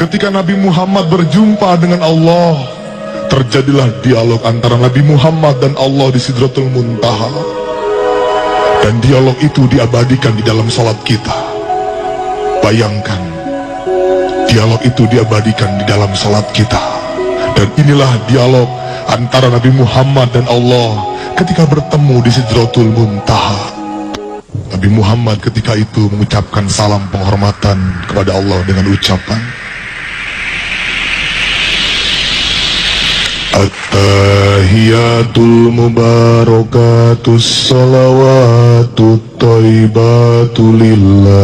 ketika Nabi Muhammad berjumpa dengan Allah, terjadilah dialog antara Nabi Muhammad dan Allah di Sidratul Muntaha. Dan dialog itu diabadikan di dalam salat kita. Bayangkan, dialog itu diabadikan di dalam salat kita. Dan inilah dialog antara Nabi Muhammad dan Allah ketika bertemu di Sidratul Muntaha. Nabi Muhammad ketika itu mengucapkan salam penghormatan kepada Allah dengan ucapan At-tahiyatul mubarakatus salawatut thayyibatul lillah.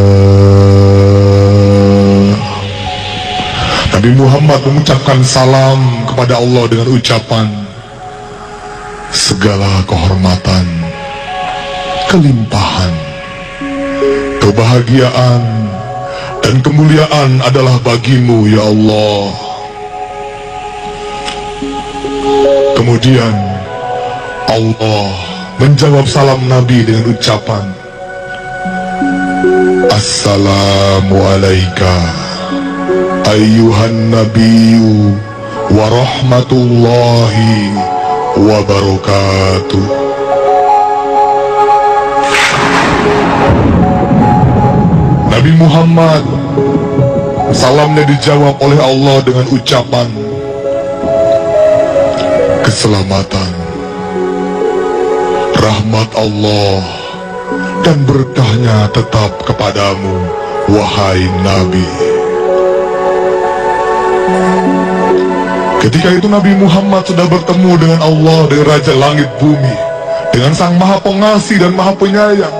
Nabi Muhammad mengucapkan salam kepada Allah dengan ucapan segala kehormatan, kelimpahan, kebahagiaan, dan kemuliaan adalah bagimu ya Allah. Kemudian Allah menjawab salam Nabi dengan ucapan Assalamu alayka ayyuhan nabiyyu wa rahmatullahi wa barakatuh. Nabi Muhammad, salamnya dijawab oleh Allah dengan ucapan keselamatan, rahmat Allah dan berkahnya tetap kepadamu, wahai Nabi. Ketika itu Nabi Muhammad sudah bertemu dengan Allah, dengan Raja Langit Bumi, dengan Sang Maha Pengasih dan Maha Penyayang.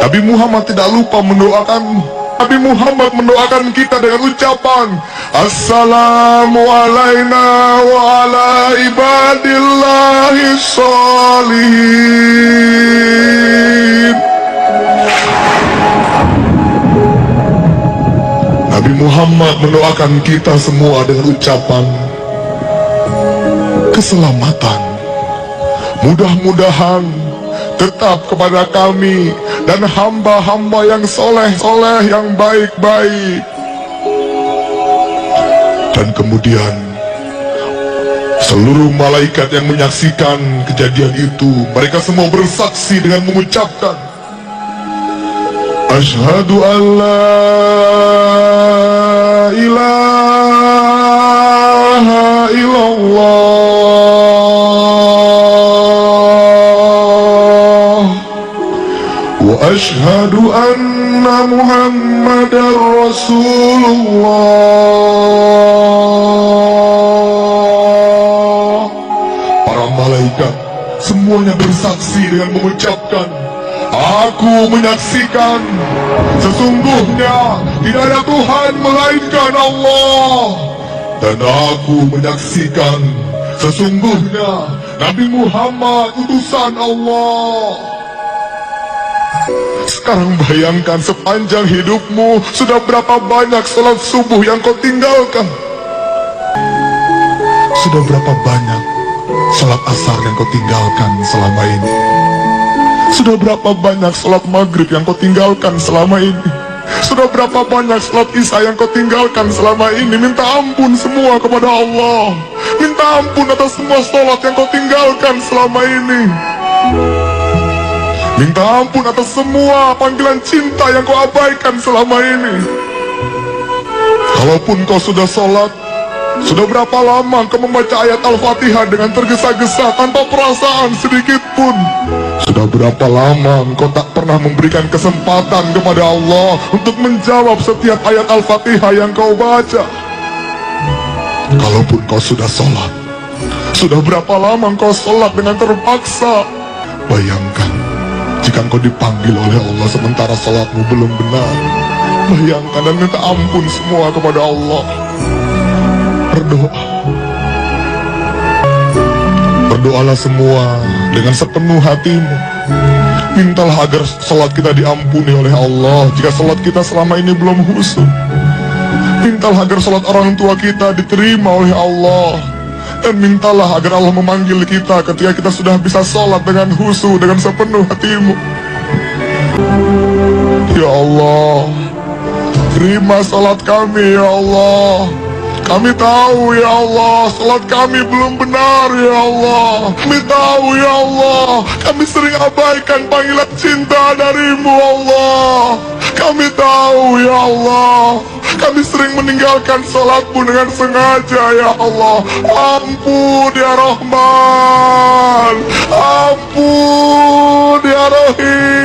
Nabi Muhammad tidak lupa mendoakan. Nabi Muhammad mendoakan kita dengan ucapan Assalamu alayna wa ala ibadillahi sholihin. Nabi Muhammad mendoakan kita semua dengan ucapan keselamatan. Mudah-mudahan tetap kepada kami dan hamba-hamba yang soleh-soleh, yang baik-baik. Dan kemudian seluruh malaikat yang menyaksikan kejadian itu, mereka semua bersaksi dengan mengucapkan Asyhadu an la ilaha illallah wa asyhadu anna Muhammadar Rasulullah. Para malaikat semuanya bersaksi dengan mengucapkan Aku menyaksikan sesungguhnya tidak ada Tuhan melainkan Allah. Dan aku menyaksikan sesungguhnya Nabi Muhammad utusan Allah. Sekarang bayangkan sepanjang hidupmu sudah berapa banyak salat subuh yang kau tinggalkan. Sudah berapa banyak salat asar yang kau tinggalkan selama ini. Sudah berapa banyak salat maghrib yang kau tinggalkan selama ini. Sudah berapa banyak salat isya yang kau tinggalkan selama ini. Minta ampun semua kepada Allah. Minta ampun atas semua salat yang kau tinggalkan selama ini. Minta ampun atas semua panggilan cinta yang kau abaikan selama ini. Kalaupun kau sudah salat, sudah berapa lama kau membaca ayat Al-Fatihah dengan tergesa-gesa tanpa perasaan sedikit pun? Sudah berapa lama engkau tak pernah memberikan kesempatan kepada Allah untuk menjawab setiap ayat Al-Fatihah yang kau baca? Kalaupun kau sudah sholat, sudah berapa lama engkau sholat dengan terpaksa? Bayangkan jika engkau dipanggil oleh Allah sementara sholatmu belum benar. Bayangkan dan minta ampun semua kepada Allah. Berdoa. Berdoalah semua dengan sepenuh hatimu. Mintalah agar salat kita diampuni oleh Allah jika salat kita selama ini belum khusyuk. Mintalah agar salat orang tua kita diterima oleh Allah. Dan mintalah agar Allah memanggil kita ketika kita sudah bisa salat dengan khusyuk, dengan sepenuh hatimu. Ya Allah, Terima salat kami ya Allah. Kami tahu ya Allah, salat kami belum benar ya Allah. Kami tahu ya Allah, kami sering abaikan panggilan cinta darimu Allah. Kami tahu ya Allah, kami sering meninggalkan salatmu dengan sengaja ya Allah. Ampun ya Rahman, ampun ya Rahim.